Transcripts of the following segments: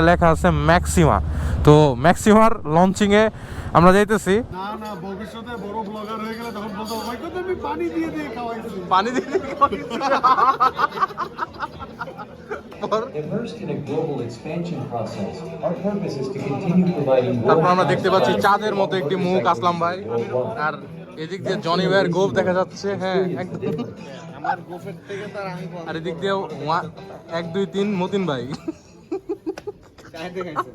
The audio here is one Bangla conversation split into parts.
লেখা আছে ম্যাক্সিমা। তো ম্যাক্সিমার লঞ্চিং এ আমরা যাইতেছি। না না, ভবিষ্যতে বড় ব্লগার হয়ে গেলে তখন বলতে হবে, ভাই কত আমি পানি দিয়ে খাওয়াইছি। পানি দিয়ে খাওয়াইছি। Immersed in a global expansion process, our purpose is to continue providing. তারপর আমরা দেখতে পাচ্ছি চাঁদের মতো একটি মুখ আসলাম ভাই, আর এদিক দিয়ে জনি ভাইয়ের গোফ দেখা যাচ্ছে। হ্যাঁ একদম, আমার গোফের থেকে তার আমি আর এদিক দিয়ে 1 2 3 মতিন ভাই। চাই দেখাইছে।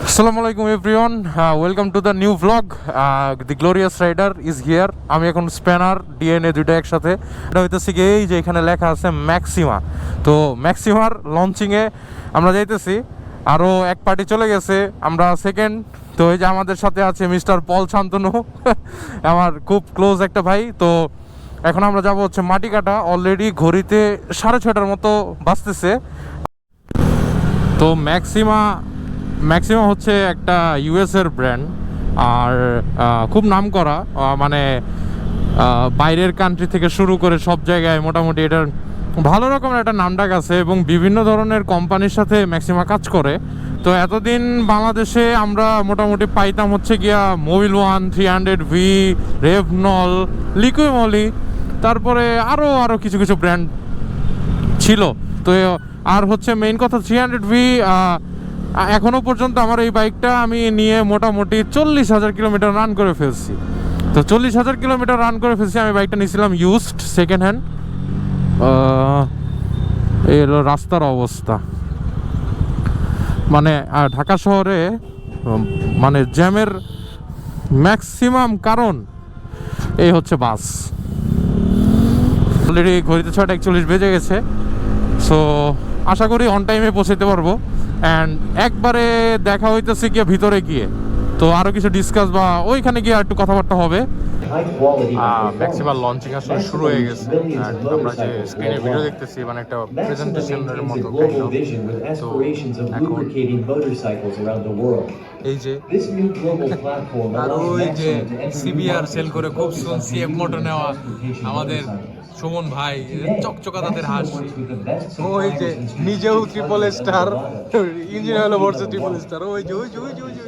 আসসালামু আলাইকুম everyone, welcome to the new vlog. The glorious rider is here. আমি এখন স্প্যানার ডিএনএ দুইটা একসাথে, এটা হইতেছি কি এই যে এখানে লেখা আছে ম্যাক্সিমা। তো ম্যাক্সিমার লঞ্চিংয়ে আমরা যাইতেছি, আরও এক পার্টি চলে গেছে, আমরা সেকেন্ড। তো এই যে আমাদের সাথে আছে মিস্টার পল শান্তনু, আমার খুব ক্লোজ একটা ভাই। তো এখন আমরা যাব হচ্ছে মাটিকাটা। অলরেডি ঘড়িতে 6:30টার মতো বাজতেছে। তো ম্যাক্সিমা হচ্ছে একটা ইউএসের ব্র্যান্ড, আর খুব নাম করা, মানে বাইরের কান্ট্রি থেকে শুরু করে সব জায়গায় মোটামুটি এটার ভালো রকমের একটা নামডাক আছে, এবং বিভিন্ন ধরনের কোম্পানির সাথে ম্যাক্সিমা কাজ করে। তো এতদিন বাংলাদেশে আমরা মোটামুটি পাইতাম হচ্ছে গিয়া মোবিল 1, 300V, রেভনল, লিকুইমলি, তারপরে আরও কিছু কিছু ব্র্যান্ড ছিল। তো আর হচ্ছে মেইন কথা 300V। এখনো পর্যন্ত আমার এই বাইকটা আমি নিয়ে মোটামুটি 40,000 কিলোমিটার রান করে ফেলছি। তো 40,000 কিলোমিটার রান করে ফেলছি। আমি বাইকটা নিয়েছিলাম ইউজড, সেকেন্ড হ্যান্ড। এই হলো রাস্তার অবস্থা, মানে ঢাকা শহরে মানে জ্যামের ম্যাক্সিমাম কারণ এই হচ্ছে বাস। অলরেডি ঘড়িতে 6:41 বেজে গেছে। সো আশা করি অন টাইমে পৌঁছাতে পারবো। অ্যান্ড একবারে দেখা হইতেছে গিয়ে ভিতরে গিয়ে, তো আরও কিছু ডিসকাস বা ওইখানে গিয়ে একটু কথাবার্তা হবে। ম্যাক্সিমাম লঞ্চিং আসলে শুরু হয়ে গেছে। আমরা যে স্ক্রিনে ভিডিও দেখতেছি, মানে একটা প্রেজেন্টেশনের মতো। তো এখন এই যে আর ওই যে সিবিআর সেল করে খুব সিএফ মোটো নেওয়া আমাদের সুমন ভাই, চকচকা তাদের হাসি। ওই যে নিজেও ট্রিপল স্টার, ইঞ্জিন হলো ভরসে ট্রিপল স্টার। ওই যে ওই যে ওই যে ওই যে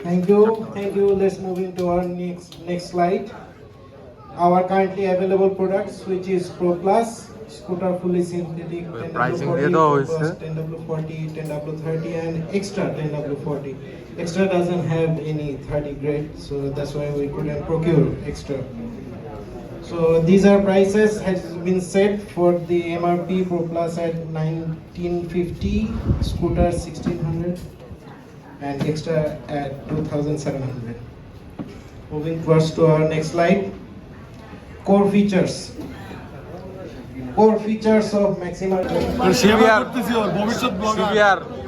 Thank you. Let's move into our next slide. Our currently available products, which is Pro Plus scooter, fully synthetic, 10W40, Pro Plus 10W40, 10W30, and Extra 10W40. Extra doesn't have any 30 grade, so that's why we couldn't procure Extra. So these are prices has been set for the MRP Pro Plus at 1950, scooter 1600. And Extra at 2,700. Moving first to our next slide. Core features of Maxima.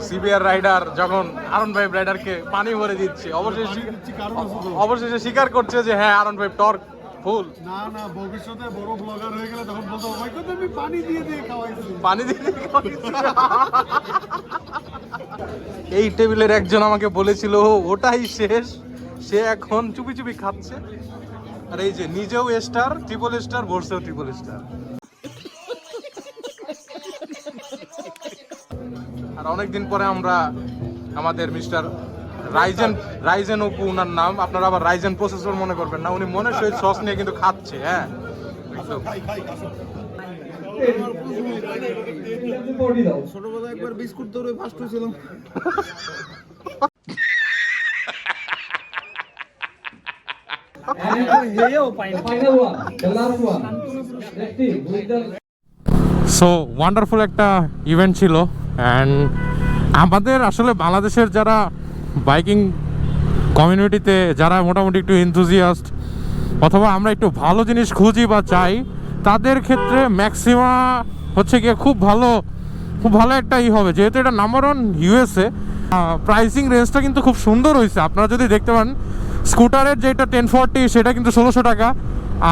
CBR rider যখন আরন ভাই রাইডারকে পানি ভরে দিচ্ছে, অবশেষে স্বীকার করছে যে হ্যাঁ আরন ভাই টর্ক ফুল। না না, ভবিষ্যতে বড় ব্লগার হয়ে গেলে তখন বলতে হবে, ভাই কত আমি পানি দিয়ে খাওয়াইছি। পানি দিয়ে খাওয়াইছি। এই টেবিলের একজন আমাকে বলেছিল ওটাই শেষ, সে এখন চুপি চুপি খাচ্ছে। আর এই যে নিজেও স্টার, ট্রিপল স্টার, ভরসেও ট্রিপল স্টার। আর অনেকদিন পরে আমরা আমাদের মিস্টার রাইজেন অপু, উনার নাম, আপনারা আবার রাইজেন প্রসেসর মনে করবেন না, উনি মনে সহিত সস নিয়ে কিন্তু খাচ্ছে। হ্যাঁ ছোটবেলায় একবার বিস্কুট দৌড়ে ফার্স্ট হয়েছিলাম। সো ওয়ান্ডারফুল একটা ইভেন্ট ছিল। অ্যান্ড আমাদের আসলে বাংলাদেশের যারা বাইকিং কমিউনিটিতে যারা মোটামুটি একটু এনথুজিয়াস্ট, অথবা আমরা একটু ভালো জিনিস খুঁজি বা চাই, তাদের ক্ষেত্রে ম্যাক্সিমা হচ্ছে গিয়ে খুব ভালো একটা হবে, যেহেতু এটা নাম্বার 1 ইউএসএ। প্রাইসিং রেঞ্জটা কিন্তু খুব সুন্দর হয়েছে। আপনারা যদি দেখতে পান, স্কুটারের যেটা 1040 সেটা কিন্তু 1600 টাকা,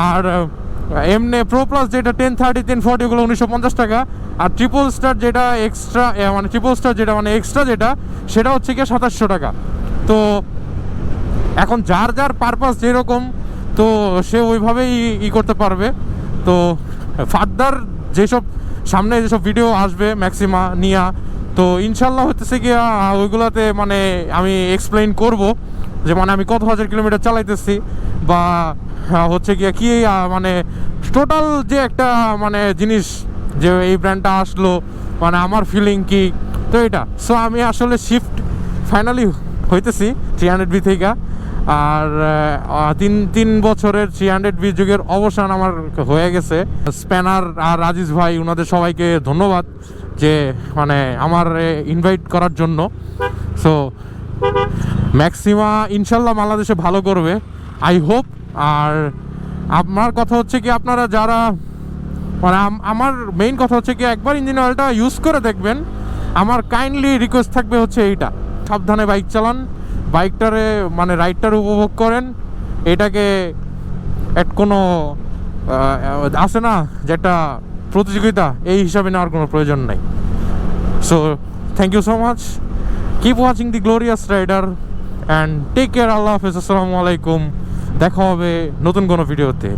আর এমনি প্রো প্লাস যেটা 1030, 1040 ওগুলো 1950 টাকা, আর ট্রিপল স্টার যেটা এক্সট্রা মানে ট্রিপল স্টার যেটা মানে এক্সট্রা যেটা সেটা হচ্ছে কি 2700 টাকা। তো এখন যার যার পারপাস যেরকম তো সে ওইভাবেই করতে পারবে। তো ফার্দার যেসব সামনে যেসব ভিডিও আসবে ম্যাক্সিমা নিয়া, তো ইনশাল্লাহ হতেছে কি ওইগুলাতে মানে আমি এক্সপ্লেইন করব যে মানে আমি কত হাজার কিলোমিটার চালাইতেছি বা হচ্ছে গিয়া কি মানে টোটাল যে একটা মানে জিনিস যে এই ব্র্যান্ডটা আসলো মানে আমার ফিলিং কি। তো এটা সো আমি আসলে শিফট ফাইনালি হইতেছি 300V থেকে। আর তিন বছরের 300V যুগের অবসান আমার হয়ে গেছে। স্প্যানার আর রাজিজ ভাই ওনাদের সবাইকে ধন্যবাদ যে মানে আমার ইনভাইট করার জন্য। সো ম্যাক্সিমা ইনশাল্লাহ বাংলাদেশে ভালো করবে আই হোপ। আর আমার কথা হচ্ছে কি আপনারা যারা মানে আমার মেইন কথা হচ্ছে কি একবার ইঞ্জিন অয়েলটা ইউজ করে দেখবেন। আমার কাইন্ডলি রিকোয়েস্ট থাকবে হচ্ছে এইটা, সাবধানে বাইক চালান, বাইকটারে মানে রাইডটার উপভোগ করেন। এটাকে কোনো আছে না যে একটা প্রতিযোগিতা, এই হিসাবে নেওয়ার কোনো প্রয়োজন নাই। So thank you so much, keep watching the glorious rider and take care. আল্লাহ হাফেজ, আসসালামু আলাইকুম। দেখা হবে নতুন কোনো ভিডিওতে।